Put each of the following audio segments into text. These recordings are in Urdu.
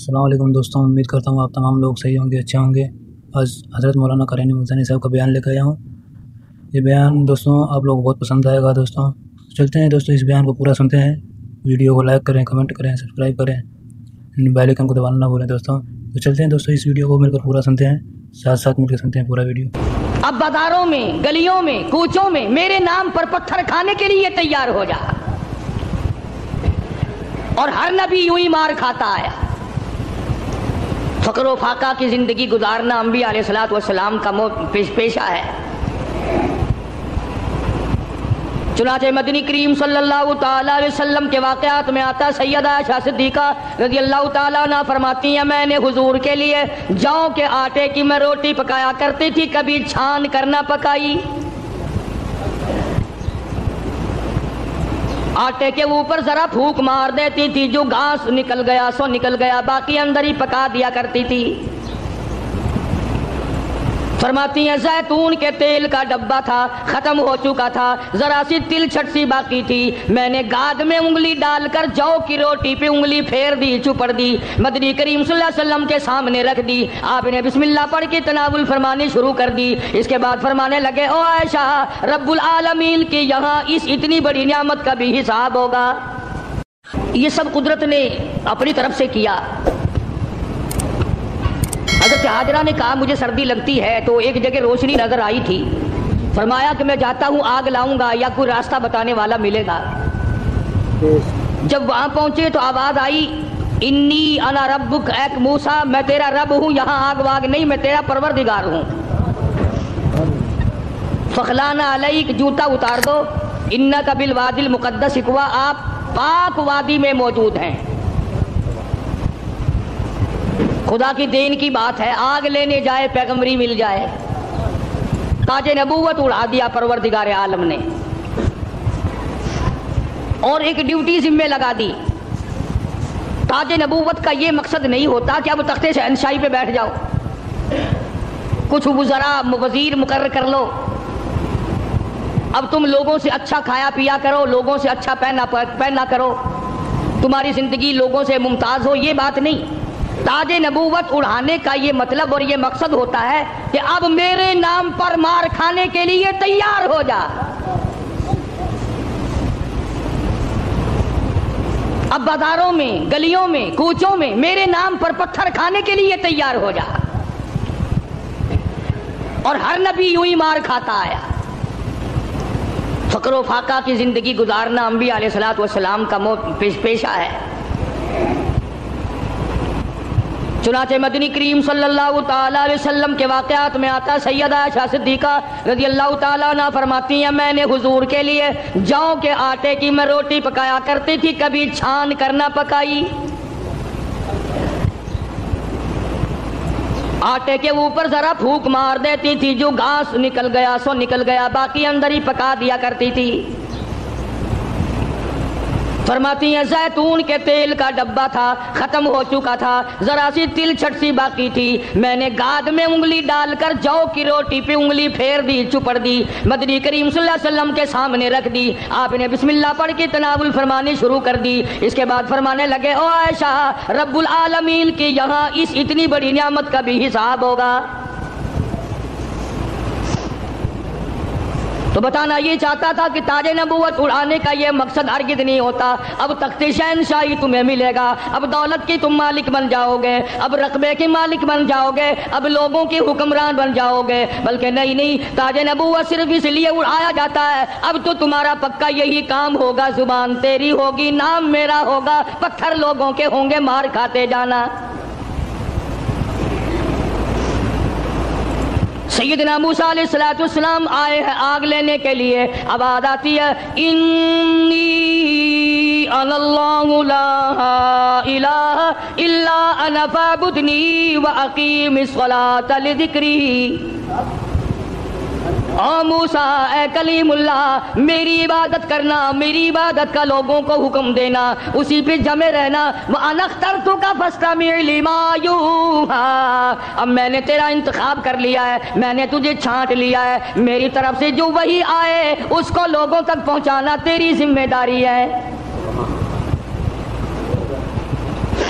السلام علیکم دوستوں، امید کرتا ہوں آپ تمام لوگ صحیح ہوں گے، اچھے ہوں گے۔ آج حضرت مولانا قرینی ملتانی صاحب کا بیان لے کے آیا ہوں۔ یہ بیان دوستوں آپ لوگوں کو بہت پسند آئے گا۔ دوستوں چلتے ہیں دوستوں، اس بیان کو پورا سنتے ہیں۔ ویڈیو کو لائک کریں، کمنٹ کریں، سبسکرائب کریں، بیل آئیکن کو دبانا نہ بھولیں دوستوں۔ تو چلتے ہیں دوستوں، اس ویڈیو کو مل کر پورا سنتے ہیں، ساتھ ساتھ مل کے سنتے ہیں پورا ویڈیو۔ اب بازاروں میں، گلیوں میں، کوچوں میں میرے نام پر پتھر کھانے کے لیے تیار ہو جا، اور ہر نبی یوں ہی مار کھاتا آیا۔ فقر و فاقہ کی زندگی گزارنا انبیاء علیہ الصلوۃ والسلام کا پیشہ ہے۔ چنانچہ مدنی کریم صلی اللہ تعالی علیہ وسلم کے واقعات میں آتا، سیدہ عائشہ صدیقہ رضی اللہ تعالیٰ عنہ فرماتی ہیں، میں نے حضور کے لیے جوں کے آٹے کی میں روٹی پکایا کرتی تھی، کبھی چھان کر نہ پکائی۔ آٹے کے اوپر ذرا پھونک مار دیتی تھی، جو گھاس نکل گیا سو نکل گیا، باقی اندر ہی پکا دیا کرتی تھی۔ فرماتی ہیں زیتون کے تیل کا ڈبہ تھا، ختم ہو چکا تھا، ذرا سی تل چھٹ سی باقی تھی، میں نے گاد میں انگلی ڈال کر جو کی روٹی پہ انگلی پھیر دی، چپڑ دی، مدنی کریم صلی اللہ علیہ وسلم کے سامنے رکھ دی۔ آپ نے بسم اللہ پڑھ کے تناول فرمانی شروع کر دی۔ اس کے بعد فرمانے لگے، او عائشہ، رب العالمین کی یہاں اس اتنی بڑی نعمت کا بھی حساب ہوگا۔ یہ سب قدرت نے اپنی طرف سے کیا۔ حضرت حاجرہ نے کہا مجھے سردی لگتی ہے، تو ایک جگہ روشنی نظر آئی تھی، فرمایا کہ میں جاتا ہوں آگ لاؤں گا یا کوئی راستہ بتانے والا ملے گا۔ جب وہاں پہنچے تو آواز آئی، انی انا ربک اے موسیٰ، میں تیرا رب ہوں، یہاں آگ واگ نہیں، میں تیرا پروردگار ہوں۔ فخلانا علیک، جوتا اتار دو، انک بالوادی المقدس طویٰ، آپ پاک وادی میں موجود ہیں۔ خدا کی دین کی بات ہے، آگ لینے جائے پیغمبری مل جائے۔ تاج نبوت اڑا دیا پروردگار عالم نے، اور ایک ڈیوٹی ذمہ لگا دی۔ تاج نبوت کا یہ مقصد نہیں ہوتا کہ اب تخت شہنشاہی پہ بیٹھ جاؤ، کچھ وزراء وزیر مقرر کر لو، اب تم لوگوں سے اچھا کھایا پیا کرو، لوگوں سے اچھا پہنا کرو، تمہاری زندگی لوگوں سے ممتاز ہو، یہ بات نہیں۔ تاج نبوت اڑانے کا یہ مطلب اور یہ مقصد ہوتا ہے کہ اب میرے نام پر مار کھانے کے لیے تیار ہو جا، اب بازاروں میں، گلیوں میں، کوچوں میں میرے نام پر پتھر کھانے کے لیے تیار ہو جا، اور ہر نبی یوں ہی مار کھاتا آیا۔ فقر و فاقہ کی زندگی گزارنا انبیاء علیہ الصلوۃ والسلام کا پیشہ ہے۔ چنانچہ مدنی کریم صلی اللہ تعالی علیہ وسلم کے واقعات میں آتا، سیدہ عائشہ صدیقہ رضی اللہ تعالیٰ عنہ فرماتی ہیں، میں نے حضور کے لیے جوں کے آٹے کی میں روٹی پکایا کرتی تھی، کبھی چھان کر نہ پکائی۔ آٹے کے اوپر ذرا پھونک مار دیتی تھی، جو گھاس نکل گیا سو نکل گیا، باقی اندر ہی پکا دیا کرتی تھی۔ فرماتی ہیں زیتون کے تیل کا ڈبہ تھا، ختم ہو چکا تھا، ذرا سی تل چھٹ سی باقی تھی، میں نے گاد میں انگلی ڈال کر جو کی روٹی پہ انگلی پھیر دی، چپڑ دی، مدنی کریم صلی اللہ علیہ وسلم کے سامنے رکھ دی۔ آپ نے بسم اللہ پڑھ کے تناول فرمانی شروع کر دی۔ اس کے بعد فرمانے لگے، او عائشہ، رب العالمین کی یہاں اس اتنی بڑی نعمت کا بھی حساب ہوگا۔ تو بتانا یہ چاہتا تھا کہ تاج نبوت اڑانے کا یہ مقصد ہرگز نہیں ہوتا، اب تخت شہنشاہی تمہیں ملے گا، اب دولت کی تم مالک بن جاؤ گے، اب رقبے کے مالک بن جاؤ گے، اب لوگوں کے حکمران بن جاؤ گے، بلکہ نہیں، تاج نبوت صرف اس لیے اڑایا جاتا ہے، اب تو تمہارا پکا یہی کام ہوگا، زبان تیری ہوگی، نام میرا ہوگا، پتھر لوگوں کے ہوں گے، مار کھاتے جانا۔ سیدنا موسیٰ علیہ السلام آئے ہیں آگ لینے کے لیے، آواز آتی ہے، انی انا اللہ لا الہ الا انا فاعبدنی واقیم الصلاۃ لذکری۔ او موسیٰ، اے کلیم اللہ، میری عبادت کرنا، میری عبادت کا لوگوں کو حکم دینا، اسی پہ جمے رہنا۔ وَأَنَا اخْتَرْتُكَ فَاسْتَمِعْ لِمَا يُوحَىٰ، اب میں نے تیرا انتخاب کر لیا ہے، میں نے تجھے چھانٹ لیا ہے، میری طرف سے جو وحی آئے اس کو لوگوں تک پہنچانا تیری ذمہ داری ہے۔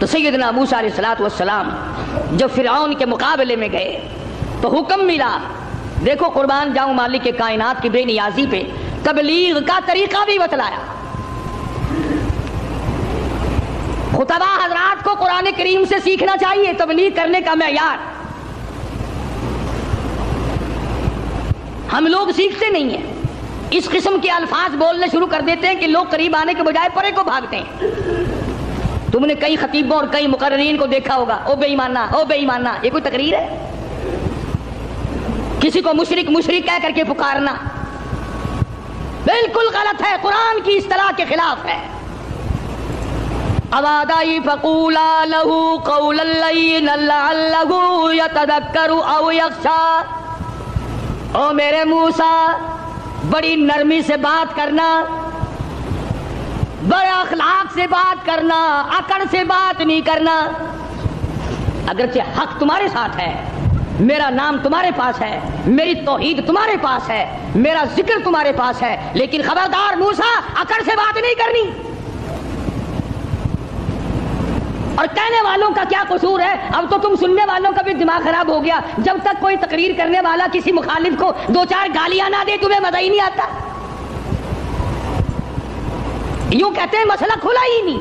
تو سیدنا موسیٰ علیہ السلام جب فرعون کے مقابلے میں گئے تو حکم ملا، دیکھو قربان جاؤں مالک کے کائنات کی بے نیازی پہ تبلیغ کا طریقہ بھی بتلایا۔ خطبہ حضرات کو قرآن کریم سے سیکھنا چاہیے تبلیغ کرنے کا معیار۔ ہم لوگ سیکھتے نہیں ہیں، اس قسم کے الفاظ بولنے شروع کر دیتے ہیں کہ لوگ قریب آنے کے بجائے پرے کو بھاگتے ہیں۔ تم نے کئی خطیبوں اور کئی مقررین کو دیکھا ہوگا، او بے ایمانہ او بے ایمانہ، یہ کوئی تقریر ہے؟ کسی کو مشرک مشرک کہہ کر کے پکارنا بالکل غلط ہے، قرآن کی اصطلاح کے خلاف ہے۔ اوادائی فقولا لہو قولا لینا لعلہ یتذکر او یخشی، او میرے موسیٰ بڑی نرمی سے بات کرنا، بڑے اخلاق سے بات کرنا، اکڑ سے بات نہیں کرنا۔ اگرچہ حق تمہارے ساتھ ہے، میرا نام تمہارے پاس ہے، میری توحید تمہارے پاس ہے، میرا ذکر تمہارے پاس ہے، لیکن خبردار موسیٰ اکڑ سے بات نہیں کرنی۔ اور کہنے والوں کا کیا قصور ہے؟ اب تو تم سننے والوں کا بھی دماغ خراب ہو گیا، جب تک کوئی تقریر کرنے والا کسی مخالف کو دو چار گالیاں نہ دے تمہیں مزہ ہی نہیں آتا۔ یوں کہتے ہیں مسئلہ کھلا ہی نہیں۔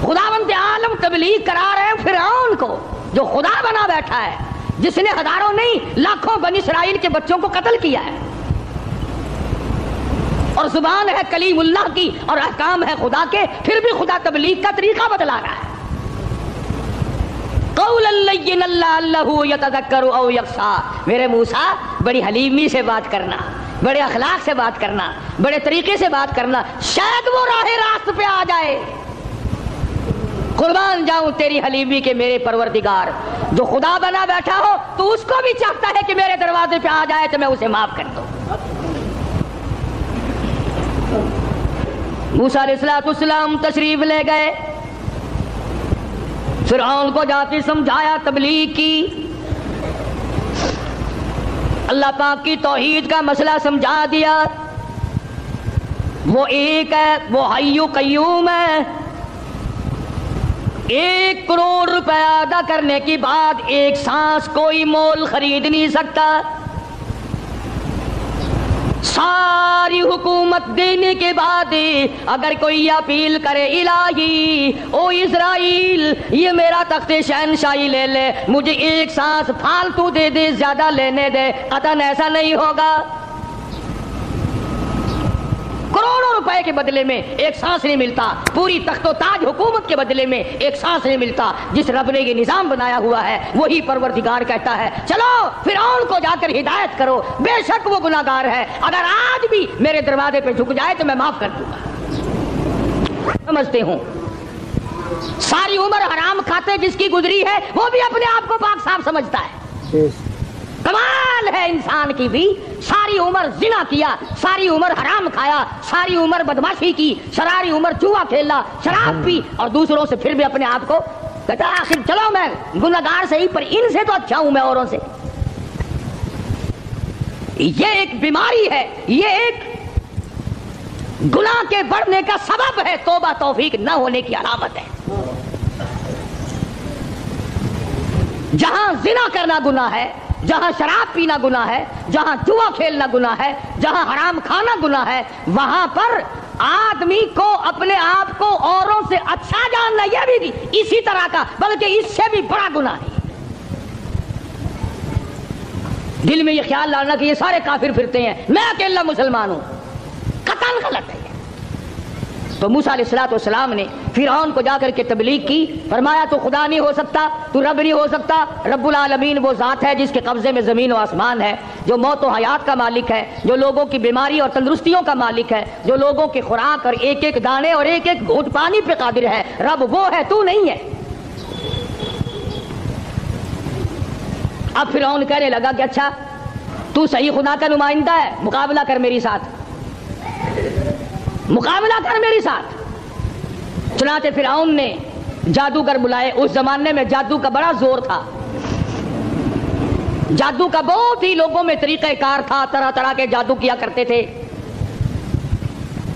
خداوند عالم تبلیغ کرا رہے ہیں فرعون کو جو خدا بنا بیٹھا ہے، جس نے ہزاروں نہیں لاکھوں بنی اسرائیل کے بچوں کو قتل کیا ہے، اور زبان ہے کلیم اللہ کی اور احکام ہے خدا کے، پھر بھی خدا تبلیغ کا طریقہ بتلا رہا ہے۔ قولا لینا لعلہ یتذکر او یخشی، میرے موسیٰ بڑی حلیمی سے بات کرنا، بڑے اخلاق سے بات کرنا، بڑے طریقے سے بات کرنا، شاید وہ راہ راست پہ آ جائے۔ قربان جاؤں تیری حلیمی کے میرے پروردگار، جو خدا بنا بیٹھا ہو تو اس کو بھی چاہتا ہے کہ میرے دروازے پہ آ جائے تو میں اسے معاف کر دوں۔ موسیٰ علیہ السلام تشریف لے گئے، فرعون کو جا کے سمجھایا، تبلیغ کی، اللہ پاک کی توحید کا مسئلہ سمجھا دیا۔ وہ ایک ہے، وہ حی قیوم ہے، 1 کروڑ روپے ادا کرنے کے بعد ایک سانس کوئی مول خرید نہیں سکتا، ساری حکومت دینے کے بعد اگر کوئی اپیل کرے الہی او اسرائیل یہ میرا تخت شہنشاہی لے لے، مجھے ایک سانس فالتو دے دے، زیادہ لینے دے، قطعاً ایسا نہیں ہوگا۔ کروڑوں روپے کے بدلے میں ایک سانس نہیں ملتا، پوری تخت و تاج حکومت کے بدلے میں ایک سانس نہیں ملتا۔ جس رب نے یہ نظام بنایا ہوا ہے وہی پروردگار کہتا ہے چلو فرعون کو جا کر ہدایت کرو، بے شک وہ گناہگار ہے، اگر آج بھی میرے دروازے پہ جھک جائے تو میں معاف کر دوں گا۔ سمجھتے ہوں ساری عمر حرام کھاتے جس کی گزری ہے وہ بھی اپنے آپ کو پاک صاف سمجھتا ہے۔ کمال ہے انسان کی بھی، ساری عمر زنا کیا، ساری عمر حرام کھایا، ساری عمر بدماشی کی، ساری عمر جوا کھیلا، شراب پی، اور دوسروں سے پھر بھی اپنے آپ کو کہتا آخر چلو میں گنہگار صحیح پر ان سے تو اچھا ہوں میں اوروں سے۔ یہ ایک بیماری ہے، یہ ایک گناہ کے بڑھنے کا سبب ہے، توبہ توفیق نہ ہونے کی علامت ہے۔ جہاں زنا کرنا گناہ ہے، جہاں شراب پینا گناہ ہے، جہاں جوا کھیلنا گناہ ہے، جہاں حرام کھانا گناہ ہے، وہاں پر آدمی کو اپنے آپ کو اوروں سے اچھا جاننا یہ بھی اسی طرح کا بلکہ اس سے بھی بڑا گناہ ہے۔ دل میں یہ خیال لانا کہ یہ سارے کافر پھرتے ہیں میں اکیلا مسلمان ہوں، قطعاً غلط ہے۔ تو موسیٰ علیہ السلام نے فرعون کو جا کر کے تبلیغ کی، فرمایا تو خدا نہیں ہو سکتا، تو رب نہیں ہو سکتا، رب العالمین وہ ذات ہے جس کے قبضے میں زمین و آسمان ہے، جو موت و حیات کا مالک ہے، جو لوگوں کی بیماری اور تندرستیوں کا مالک ہے، جو لوگوں کی خوراک اور ایک ایک دانے اور ایک ایک گھونٹ پانی پہ قادر ہے، رب وہ ہے، تو نہیں ہے۔ اب فرعون کہنے لگا کہ اچھا تو صحیح خدا کا نمائندہ ہے، مقابلہ کر میری ساتھ، مقابلہ کر میری ساتھ۔ چنانچہ فرعون نے جادوگر بلائے۔ اس زمانے میں جادو کا بڑا زور تھا، جادو کا بہت ہی لوگوں میں طریقہ کار تھا، طرح طرح کے جادو کیا کرتے تھے۔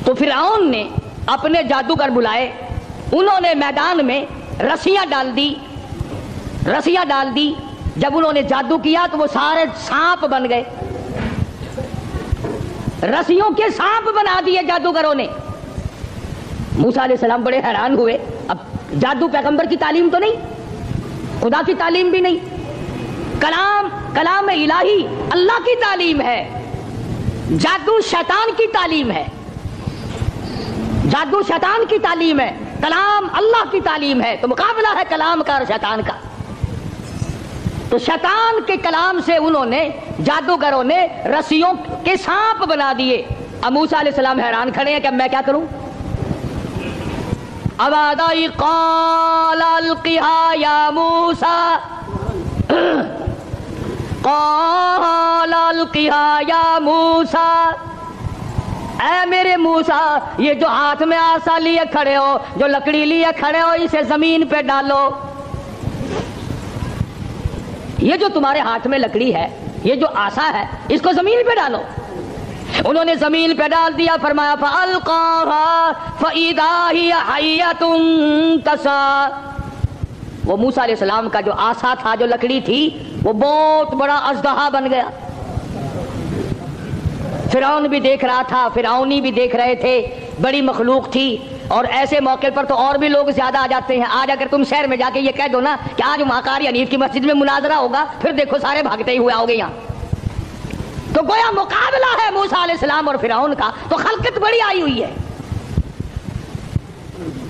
تو فرعون نے اپنے جادوگر بلائے انہوں نے میدان میں رسیاں ڈال دی. جب انہوں نے جادو کیا تو وہ سارے سانپ بن گئے. رسیوں کے سانپ بنا دیے جادوگروں نے. موسیٰ علیہ السلام بڑے حیران ہوئے. اب جادو پیغمبر کی تعلیم تو نہیں, خدا کی تعلیم بھی نہیں, کلام الہی اللہ کی تعلیم ہے. جادو شیطان کی تعلیم ہے. جادو شیطان کی تعلیم ہے, کلام اللہ کی تعلیم ہے. تو مقابلہ ہے کلام کا اور شیطان کا. تو شیطان کے کلام سے انہوں نے, جادوگروں نے رسیوں کے سانپ بنا دیے. اب موسیٰ علیہ السلام حیران کھڑے ہیں کہ اب میں کیا کروں. اب آدائی قال القها یا موسیٰ, قال القها یا موسیٰ, اے میرے موسیٰ یہ جو ہاتھ میں آسا لیے کھڑے ہو, جو لکڑی لیے کھڑے ہو, اسے زمین پہ ڈالو. یہ جو تمہارے ہاتھ میں لکڑی ہے, یہ جو آسا ہے, اس کو زمین پہ ڈالو. انہوں نے زمین پہ ڈال دیا. فرمایا فَأَلْقَاهَا فَإِذَا هِيَ حَيَّةٌ تَسْعَىٰ. وہ موسیٰ علیہ السلام کا جو آسا تھا, جو لکڑی تھی, وہ بہت بڑا اژدہا بن گیا. فرعون بھی دیکھ رہا تھا, فرعونی بھی دیکھ رہے تھے, بڑی مخلوق تھی. اور ایسے موقع پر تو اور بھی لوگ زیادہ آ جاتے ہیں. آج اگر تم شہر میں جا کے یہ کہہ دو نا کہ آج وہاں قاری حنیف کی مسجد میں مناظرہ ہوگا, پھر دیکھو سارے بھاگتے ہی ہوئے آؤ گے یہاں. تو گویا مقابلہ ہے موسیٰ علیہ السلام اور فرعون کا. تو خلقت بڑی آئی ہوئی ہے.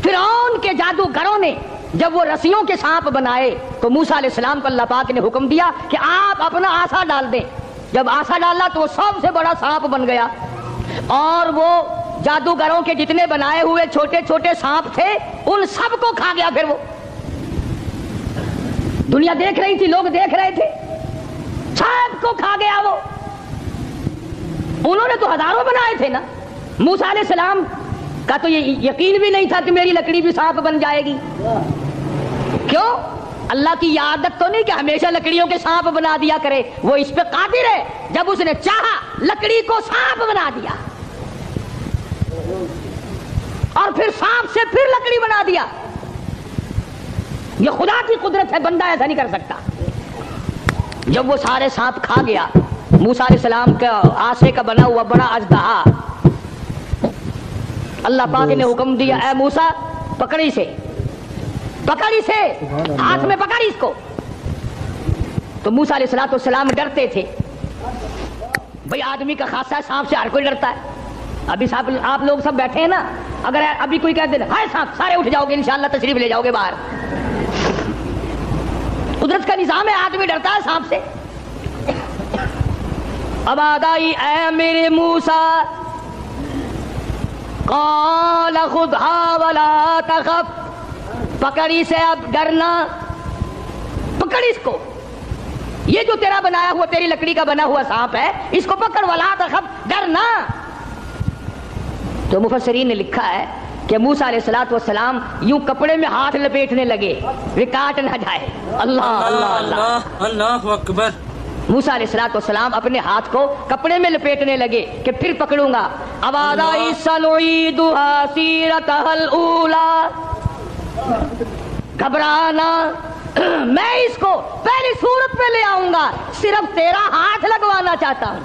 فرعون کے جادوگروں نے جب وہ رسیوں کے سانپ بنائے تو موسیٰ علیہ السلام کو اللہ پاک نے حکم دیا کہ آپ اپنا آسا ڈال دیں. جب آسا ڈالا تو وہ سب سے بڑا سانپ بن گیا. اور وہ جادوگروں کے جتنے بنائے ہوئے چھوٹے چھوٹے سانپ تھے, ان سب کو کھا گیا. پھر وہ دنیا دیکھ رہی تھی, لوگ دیکھ رہے تھے, سب کو کھا گیا وہ. انہوں نے تو ہزاروں بنائے تھے نا. موسیٰ علیہ السلام کا تو یہ یقین بھی نہیں تھا کہ میری لکڑی بھی سانپ بن جائے گی. کیوں؟ اللہ کی عادت تو نہیں کہ ہمیشہ لکڑیوں کے سانپ بنا دیا کرے. وہ اس پہ قادر ہے. جب اس نے چاہا لکڑی کو سانپ بنا دیا, اور پھر سانپ سے پھر لکڑی بنا دیا. یہ خدا کی قدرت ہے, بندہ ایسا نہیں کر سکتا. جب وہ سارے سانپ کھا گیا, موسیٰ علیہ السلام کا آسے کا بنا ہوا بڑا اژدہا, اللہ پاک نے حکم دیا اے موسیٰ پکڑ اسے, ہاتھ میں پکڑ اس کو. تو موسیٰ علیہ السلام ڈرتے تھے. بھئی آدمی کا خاصہ ہے, سانپ سے ہر کوئی ڈرتا ہے. ابھی آپ لوگ سب بیٹھے ہیں نا, اگر ابھی کوئی کہہ دے ہائے سانپ, سارے اٹھ جاؤ گے انشاءاللہ, تشریف لے جاؤ گے باہر. قدرت کا نظام ہے, آدمی ڈرتا ہے سانپ سے. اب آدائی اے میرے موسیٰ, قال خذها ولا تخف, پکڑی سے اب ڈرنا, پکڑ اس کو. یہ جو تیرا بنایا ہوا, تیری لکڑی کا بنا ہوا سانپ ہے, اس کو پکڑ, ولا تخف, ڈرنا. تو مفسرین نے لکھا ہے کہ موسیٰ علیہ السلام یوں کپڑے میں ہاتھ لپیٹنے لگے, وہ کاٹ نہ جائے. اللہ اللہ اللہ اللہ اکبر. موسیٰ علیہ السلام اپنے ہاتھ کو کپڑے میں لپیٹنے لگے کہ پھر پکڑوں گا. اب آدائی سنعیدها سیرتها الاولی, گھبرانا, میں اس کو پہلی صورت میں لے آؤں گا, صرف تیرا ہاتھ لگوانا چاہتا ہوں.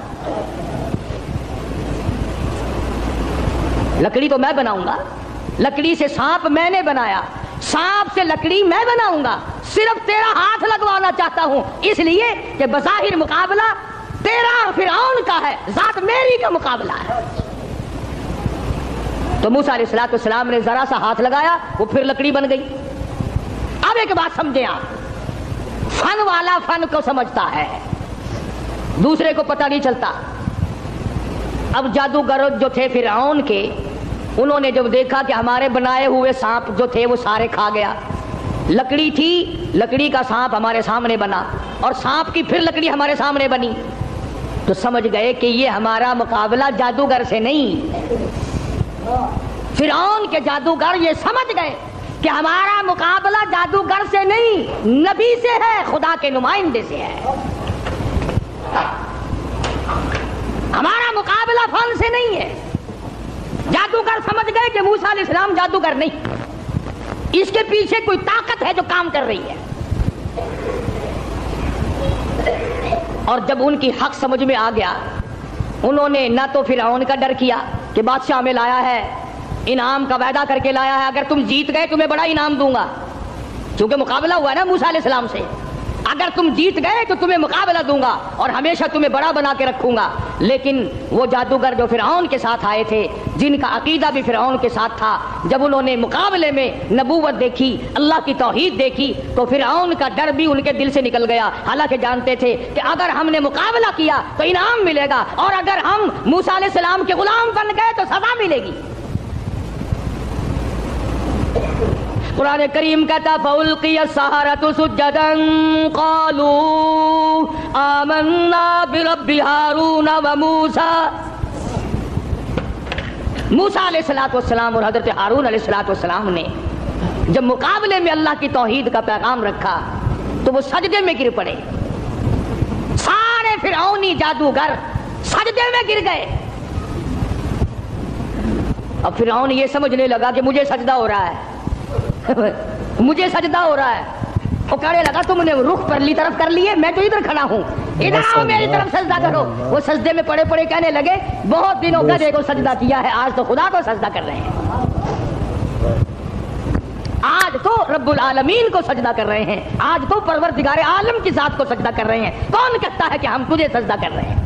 لکڑی تو میں بناؤں گا, لکڑی سے سانپ میں نے بنایا, سانپ سے لکڑی میں بناؤں گا, صرف تیرا ہاتھ لگوانا چاہتا ہوں. اس لیے کہ بظاہر مقابلہ تیرا فرعون کا ہے, ذات میری کا مقابلہ ہے. تو موسیٰ علیہ السلام نے ذرا سا ہاتھ لگایا, وہ پھر لکڑی بن گئی. اب ایک بات سمجھیں آپ, فن والا فن کو سمجھتا ہے, دوسرے کو پتہ نہیں چلتا. اب جادوگر جو تھے فرعون کے, انہوں نے جب دیکھا کہ ہمارے بنائے ہوئے سانپ جو تھے وہ سارے کھا گیا, لکڑی تھی, لکڑی کا سانپ ہمارے سامنے بنا, اور سانپ کی پھر لکڑی ہمارے سامنے بنی, تو سمجھ گئے کہ یہ ہمارا مقابلہ جادوگر سے نہیں. فرعون کے جادوگر یہ سمجھ گئے کہ ہمارا مقابلہ جادوگر سے نہیں, نبی سے ہے, خدا کے نمائندے سے ہے. ہمارا مقابلہ فن سے نہیں ہے. جادوگر سمجھ گئے کہ موسیٰ علیہ السلام جادوگر نہیں, اس کے پیچھے کوئی طاقت ہے جو کام کر رہی ہے. اور جب ان کی حق سمجھ میں آ گیا, انہوں نے نہ تو فرعون کا ڈر کیا کہ بادشاہ میں لایا ہے, انعام کا وعدہ کر کے لایا ہے, اگر تم جیت گئے تمہیں بڑا انعام دوں گا, چونکہ مقابلہ ہوا ہے نا موسیٰ علیہ السلام سے, اگر تم جیت گئے تو تمہیں مقابلہ دوں گا اور ہمیشہ تمہیں بڑا بنا کے رکھوں گا. لیکن وہ جادوگر جو فرعون کے ساتھ آئے تھے, جن کا عقیدہ بھی فرعون کے ساتھ تھا, جب انہوں نے مقابلے میں نبوت دیکھی, اللہ کی توحید دیکھی, تو فرعون کا ڈر بھی ان کے دل سے نکل گیا. حالانکہ جانتے تھے کہ اگر ہم نے مقابلہ کیا تو انعام ملے گا, اور اگر ہم موسیٰ علیہ السلام کے غلام بن گئے تو سزا ملے گی. قرآن کریم کہتا فَأُلْقِيَ السَّحَرَةُ سُجَّدًا قَالُوا آمَنَّا بِرَبِّ هَارُونَ وَمُوسَىٰ. موسیٰ علیہ السلام اور حضرت ہارون علیہ السلام نے جب مقابلے میں اللہ کی توحید کا پیغام رکھا تو وہ سجدے میں گر پڑے. سارے فرعونی جادوگر سجدے میں گر گئے. اب فرعون یہ سمجھنے لگا کہ مجھے سجدہ ہو رہا ہے, مجھے سجدہ ہو رہا ہے. وہ کہنے لگا تم نے رخ پرلی طرف کر لیے, میں تو ادھر کھڑا ہوں, ادھر آؤ میری طرف سجدہ کرو. وہ سجدے میں پڑے پڑے کہنے لگے بہت دنوں گدھے کو سجدہ کیا ہے, آج تو خدا کو سجدہ کر رہے ہیں, آج تو رب العالمین کو سجدہ کر رہے ہیں, آج تو پروردگار عالم کی ذات کو سجدہ کر رہے ہیں. کون کہتا ہے کہ ہم تجھے سجدہ کر رہے ہیں؟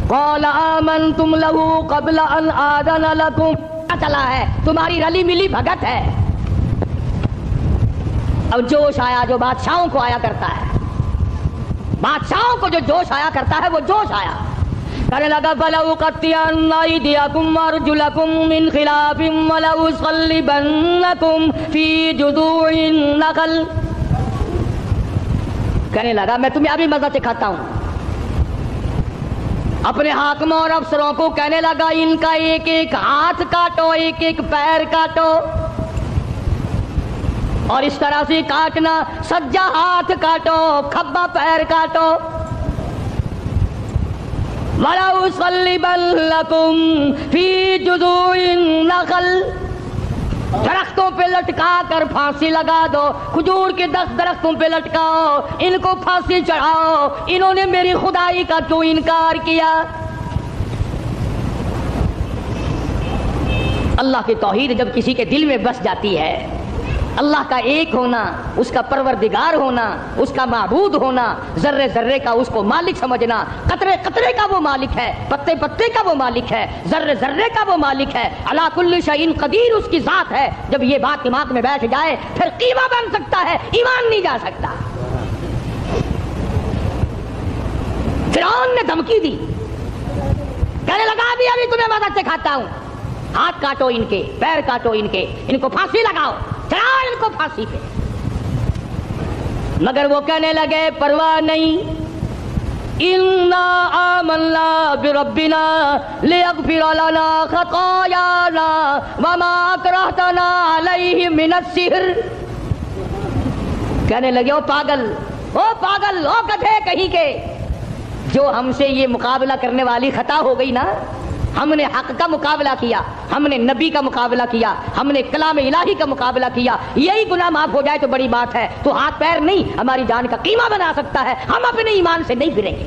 قال آمنتم له قبل ان آذن لكم. چلا ہے تمہاری رلی ملی بھگت ہے. اب جوش آیا جو بادشاہوں کو آیا کرتا ہے, بادشاہوں کو جو جوش آیا کرتا ہے وہ جوش آیا. کہنے لگا فَلَأُقَطِّعَنَّ أَيْدِيَكُمْ وَأَرْجُلَكُمْ مِنْ خِلَافٍ وَلَأُصَلِّبَنَّكُمْ فِي جُذُوعِ النَّخْلِ. کہنے لگا میں تمہیں ابھی مزہ چکھاتا ہوں. اپنے حاکموں اور افسروں کو کہنے لگا ان کا ایک ایک ہاتھ کاٹو, ایک ایک پیر کاٹو, اور اس طرح سے کاٹنا, سجا ہاتھ کاٹو, کھبا پیر کاٹو. وَلَأُصَلِّبَنَّكُمْ فِي جُذُوعِ النَّخْلِ. درختوں پہ لٹکا کر پھانسی لگا دو, کھجور کے درختوں پہ لٹکاؤ, ان کو پھانسی چڑھاؤ. انہوں نے میری خدائی کا کیوں انکار کیا؟ اللہ کی توحید جب کسی کے دل میں بس جاتی ہے, اللہ کا ایک ہونا, اس کا پروردگار ہونا, اس کا معبود ہونا, ذرے ذرے کا اس کو مالک سمجھنا, قطرے قطرے کا وہ مالک ہے, پتے پتے کا وہ مالک ہے, ذرے ذرے کا وہ مالک ہے, علی کل شیء قدیر اس کی ذات ہے. جب یہ بات دماغ میں بیٹھ جائے پھر قیمہ بن سکتا ہے, ایمان نہیں جا سکتا. فرعون نے دھمکی دی, کہنے لگا ابھی تمہیں مدد سے کھاتا ہوں, ہاتھ کاٹو ان کے, پیر کاٹو ان کے, ان کو پھانسی لگاؤ, چڑھاؤ ان کو پھانسی پہ. مگر وہ کہنے لگے پرواہ نہیں, انا آمنا بربنا لیغفر لنا خطایانا وما اکرہتنا علیہ من السحر. کہنے لگے او پاگل, او گدھے کہیں کے, جو ہم سے یہ مقابلہ کرنے والی خطا ہو گئی نا, ہم نے حق کا مقابلہ کیا, ہم نے نبی کا مقابلہ کیا, ہم نے کلام الہی کا مقابلہ کیا, یہی گناہ معاف ہو جائے تو بڑی بات ہے. تو ہاتھ پیر نہیں ہماری جان کا قیمہ بنا سکتا ہے, ہم اپنے ایمان سے نہیں پھریں گے.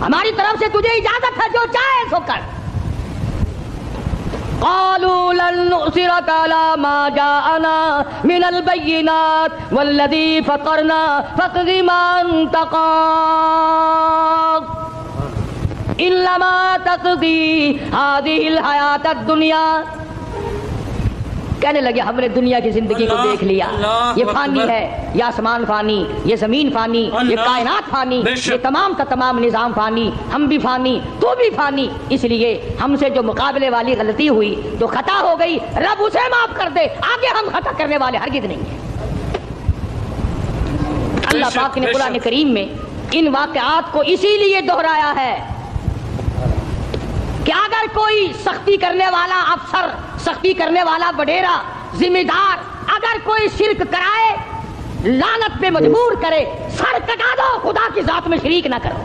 ہماری طرف سے تجھے اجازت ہے, جو چاہے سو کر. قالوا لن نؤثرك على ما جاءنا من البينات والذي فطرنا فاقض ما انت قاض انما تقضي هذه الحياة الدنيا. کہنے لگے ہم نے دنیا کی زندگی کو دیکھ لیا, یہ فانی ہے, یہ آسمان فانی, یہ زمین فانی, یہ کائنات فانی, یہ تمام کا تمام نظام فانی, ہم بھی فانی, تو بھی فانی. اس لیے ہم سے جو مقابلے والی غلطی ہوئی, جو خطا ہو گئی, رب اسے معاف کر دے, آگے ہم خطا کرنے والے ہرگز نہیں ہیں. اللہ پاک نے قرآن کریم میں ان واقعات کو اسی لیے دہرایا ہے کہ اگر کوئی سختی کرنے والا افسر, سختی کرنے والا وڈیرا, ذمہ دار اگر کوئی شرک کرائے, لعنت پہ مجبور کرے, سر کٹا دو, خدا کی ذات میں شریک نہ کرو.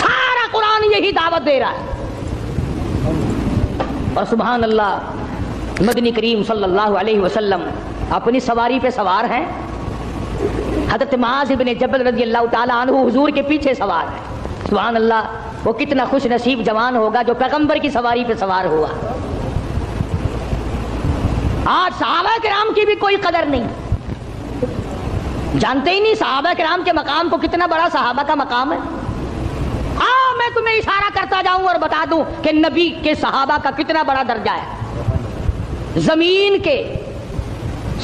سارا قرآن یہی دعوت دے رہا ہے. اور سبحان اللہ مدنی کریم صلی اللہ علیہ وسلم اپنی سواری پہ سوار ہیں. حضرت معاذ بن جبل رضی اللہ تعالیٰ عنہ حضور کے پیچھے سوار ہے. سبحان اللہ وہ کتنا خوش نصیب جوان ہوگا جو پیغمبر کی سواری پہ سوار ہوا. آج صحابہ کرام کی بھی کوئی قدر نہیں, جانتے ہی نہیں صحابہ کرام کے مقام کو کتنا بڑا صحابہ کا مقام ہے. میں تمہیں اشارہ کرتا جاؤں اور بتا دوں کہ نبی کے صحابہ کا کتنا بڑا درجہ ہے. زمین کے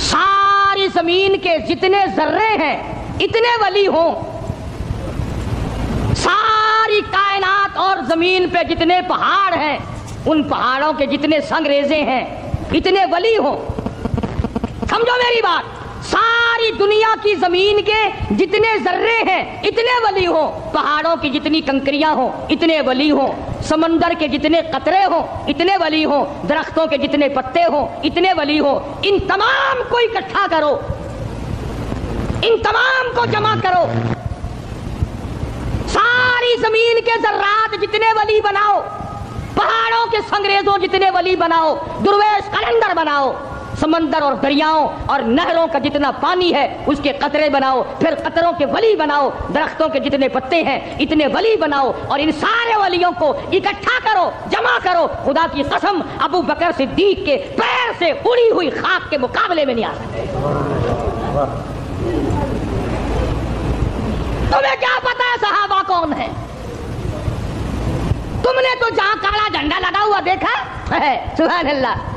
ساری زمین کے جتنے ذرے ہیں اتنے ولی ہوں, ساری کائنات اور زمین پہ جتنے پہاڑ ہیں ان پہاڑوں کے جتنے سنگریزے ہیں اتنے ولی ہوں. سمجھو میری بات, ساری دنیا کی زمین کے جتنے ذرے ہیں اتنے ولی ہوں, پہاڑوں کی جتنی کنکریاں ہوں اتنے ولی ہوں, سمندر کے جتنے قطرے ہوں اتنے ولی ہوں, درختوں کے جتنے پتے ہوں اتنے ولی ہوں. ان تمام کو اکٹھا کرو, ان تمام کو جمع کرو, ساری زمین کے ذرات جتنے ولی بناؤ, پہاڑوں کے سنگریزوں جتنے ولی بناؤ, درویش قلندر بناؤ, سمندر اور دریاؤں اور نہروں کا جتنا پانی ہے اس کے قطرے بناؤ, پھر قطروں کے ولی بناؤ, درختوں کے جتنے پتے ہیں اتنے ولی بناؤ, اور ان سارے ولیوں کو اکٹھا کرو, جمع کرو. خدا کی قسم ابو بکر صدیق کے پیر سے اڑی ہوئی خاک کے مقابلے میں نہیں آ سکتے. تمہیں کیا پتا ہے صحابہ کون ہے؟ تم نے تو جہاں کالا جھنڈا لگا ہوا دیکھا ہے, سبحان اللہ,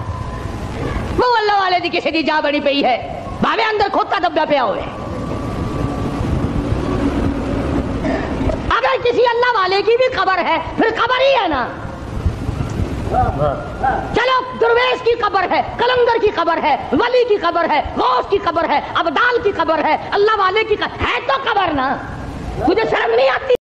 وہ اللہ والے دی کسی دی جا بڑی پئی ہے, بھاوے اندر کھوتا دبا پیا ہوئے. اگر کسی اللہ والے کی بھی قبر ہے پھر قبر ہی ہے نا. چلو درویش کی قبر ہے, قلندر کی قبر ہے, ولی کی قبر ہے, غوث کی قبر ہے, ابدال کی قبر ہے, اللہ والے کی قبر ہے تو قبر نا. مجھے شرم نہیں آتی